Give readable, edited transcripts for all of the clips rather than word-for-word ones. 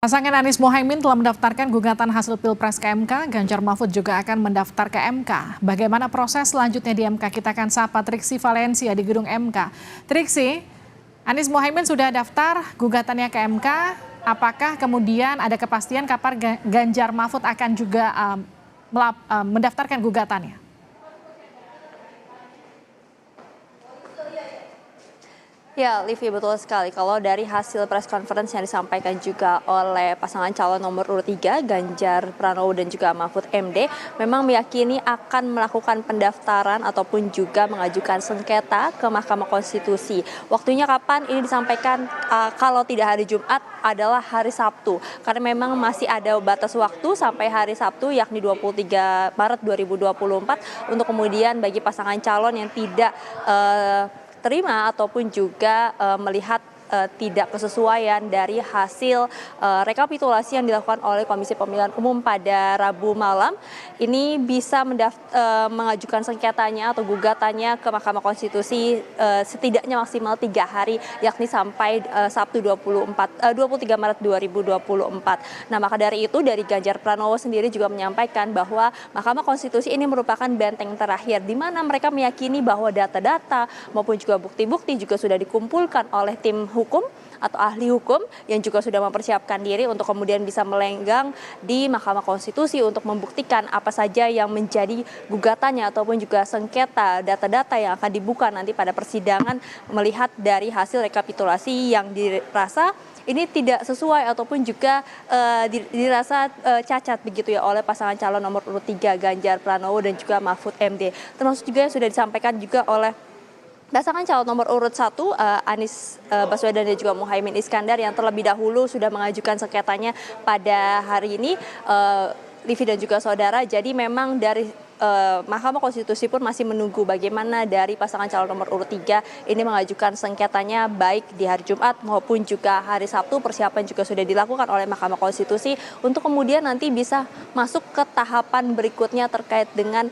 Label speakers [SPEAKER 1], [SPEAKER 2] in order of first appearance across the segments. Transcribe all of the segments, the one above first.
[SPEAKER 1] Pasangan Anies Mohaimin telah mendaftarkan gugatan hasil Pilpres ke MK, Ganjar Mahfud juga akan mendaftar ke MK. Bagaimana proses selanjutnya di MK? Kita akan sapa Triksi Valencia di gedung MK. Triksi, Anies Mohaimin sudah daftar gugatannya ke MK. Apakah kemudian ada kepastian kapan Ganjar Mahfud akan juga mendaftarkan gugatannya?
[SPEAKER 2] Ya, Livi, betul sekali. Kalau dari hasil press conference yang disampaikan juga oleh pasangan calon nomor urut 3, Ganjar Pranowo dan juga Mahfud MD, memang meyakini akan melakukan pendaftaran ataupun juga mengajukan sengketa ke Mahkamah Konstitusi. Waktunya kapan? Ini disampaikan kalau tidak hari Jumat adalah hari Sabtu. Karena memang masih ada batas waktu sampai hari Sabtu, yakni 23 Maret 2024, untuk kemudian bagi pasangan calon yang tidak terima ataupun juga melihat tidak kesesuaian dari hasil rekapitulasi yang dilakukan oleh Komisi Pemilihan Umum pada Rabu malam, ini bisa mengajukan sengketanya atau gugatannya ke Mahkamah Konstitusi setidaknya maksimal 3 hari, yakni sampai Sabtu 23 Maret 2024. Nah, maka dari itu dari Ganjar Pranowo sendiri juga menyampaikan bahwa Mahkamah Konstitusi ini merupakan benteng terakhir di mana mereka meyakini bahwa data-data maupun juga bukti-bukti juga sudah dikumpulkan oleh tim hukum atau ahli hukum yang juga sudah mempersiapkan diri untuk kemudian bisa melenggang di Mahkamah Konstitusi untuk membuktikan apa saja yang menjadi gugatannya ataupun juga sengketa data-data yang akan dibuka nanti pada persidangan, melihat dari hasil rekapitulasi yang dirasa ini tidak sesuai ataupun juga dirasa cacat begitu ya oleh pasangan calon nomor urut 3 Ganjar Pranowo dan juga Mahfud MD. Termasuk juga yang sudah disampaikan juga oleh pasangan calon nomor urut 1 Anies Baswedan dan juga Muhaimin Iskandar yang terlebih dahulu sudah mengajukan sengketanya pada hari ini, Livi dan juga saudara. Jadi memang dari Mahkamah Konstitusi pun masih menunggu bagaimana dari pasangan calon nomor urut 3 ini mengajukan sengketanya baik di hari Jumat maupun juga hari Sabtu. Persiapan juga sudah dilakukan oleh Mahkamah Konstitusi untuk kemudian nanti bisa masuk ke tahapan berikutnya terkait dengan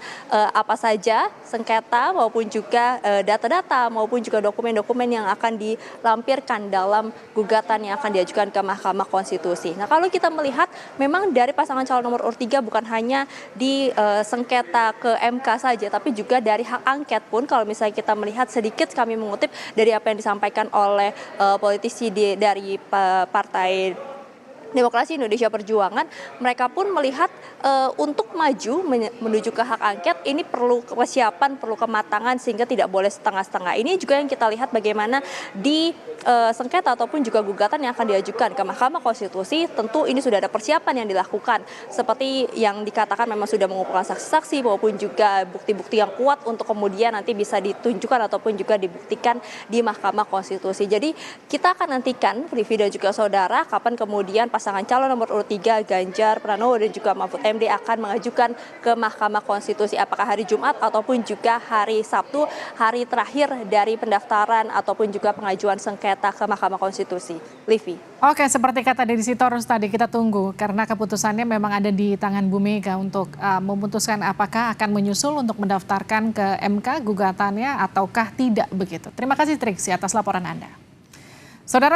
[SPEAKER 2] apa saja sengketa maupun juga data-data maupun juga dokumen-dokumen yang akan dilampirkan dalam gugatan yang akan diajukan ke Mahkamah Konstitusi. Nah, kalau kita melihat memang dari pasangan calon nomor urut 3 bukan hanya di sengketa ke MK saja, tapi juga dari hak angket pun. Kalau misalnya kita melihat sedikit, kami mengutip dari apa yang disampaikan oleh politisi dari Partai Demokrasi Indonesia Perjuangan, mereka pun melihat untuk maju menuju ke hak angket ini perlu kesiapan, perlu kematangan sehingga tidak boleh setengah-setengah. Ini juga yang kita lihat bagaimana di sengketa ataupun juga gugatan yang akan diajukan ke Mahkamah Konstitusi. Tentu ini sudah ada persiapan yang dilakukan, seperti yang dikatakan memang sudah mengumpulkan saksi-saksi maupun juga bukti-bukti yang kuat untuk kemudian nanti bisa ditunjukkan ataupun juga dibuktikan di Mahkamah Konstitusi. Jadi kita akan nantikan, Livi dan juga saudara, kapan kemudian pasangan calon nomor urut 3 Ganjar Pranowo dan juga Mahfud MD akan mengajukan ke Mahkamah Konstitusi, apakah hari Jumat ataupun juga hari Sabtu, hari terakhir dari pendaftaran ataupun juga pengajuan sengketa ke Mahkamah Konstitusi. Livi.
[SPEAKER 1] Oke, seperti kata Deddy Sitorus tadi, kita tunggu karena keputusannya memang ada di tangan Bu Mega untuk memutuskan apakah akan menyusul untuk mendaftarkan ke MK gugatannya ataukah tidak begitu. Terima kasih Triksi atas laporan Anda. Saudara